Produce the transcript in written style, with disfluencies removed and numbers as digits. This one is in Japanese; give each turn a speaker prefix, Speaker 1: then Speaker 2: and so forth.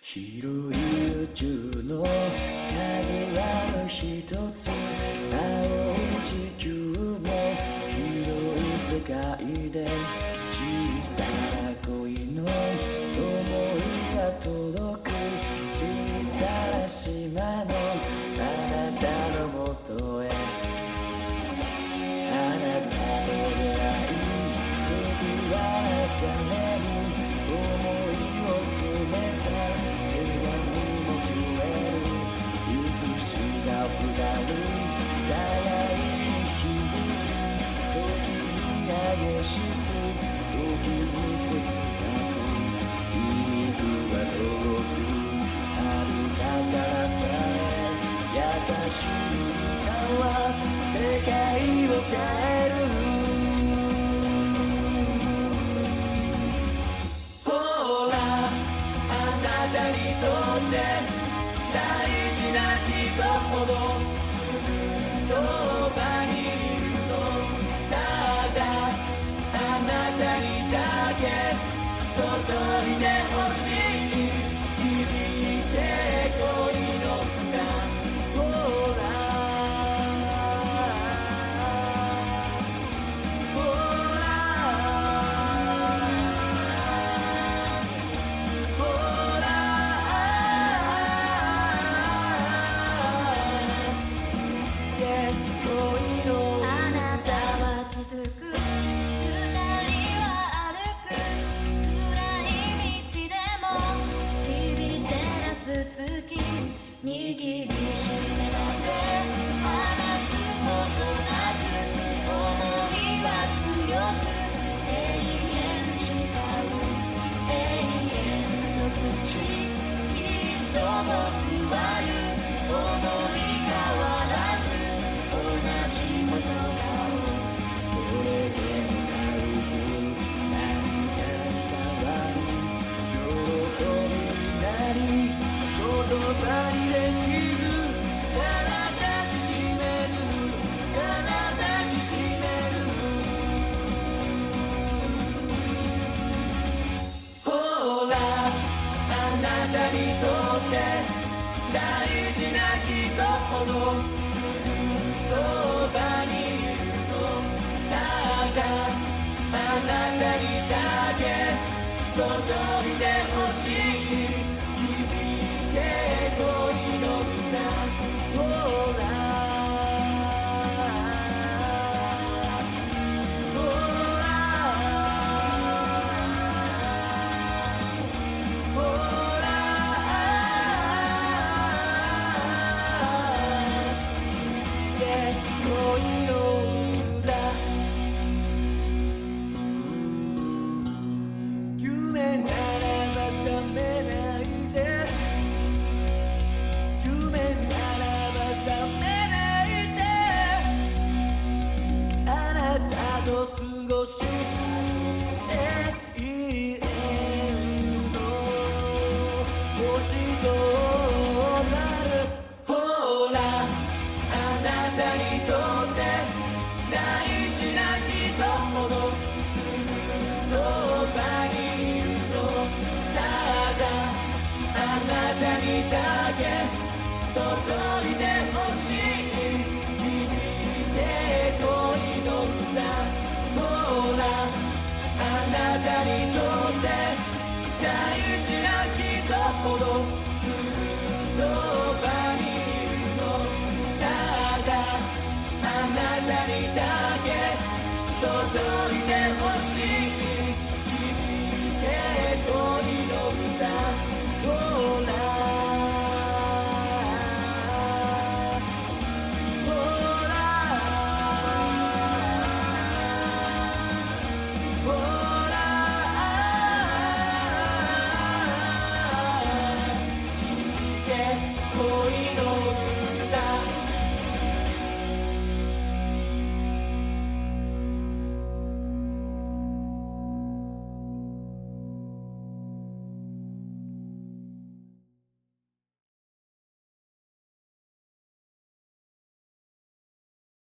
Speaker 1: 広い宇宙の数ある一つ、青い地球の広い世界で、小さな恋の想いが届く小さな島のあなたのもとへ、あなたと出会い時は流れる、想いを込めた手紙も増える、いつしか二人互いに響く、時に激しく時に切なく、響くは遠く遥か彼方へ、優しい歌は世界を変える。あなたにとって大事な人ほどすぐそばにいるの、ただあなたにだけ届いてほしい、響いて恋の歌、ほら
Speaker 2: 握りしめられ話すことなく、想いは強く永遠誓う、永遠の口、きっと僕は言う、思い変わらず同じ言葉を、
Speaker 1: それでもなうず涙に変わり、喜びになり、言葉にできず体きしめる、体きしめる、ほらあなたにとって大事な人ほどすぐそばにいるの、ただあなたにだけ届いてほしい、恋の歌、ほらほらほら、恋の歌、夢ならば覚めないで、過ごした永遠の星となる、ほらあなたにとって大事な人ほどすぐそばにいるの、ただあなたにだけ届く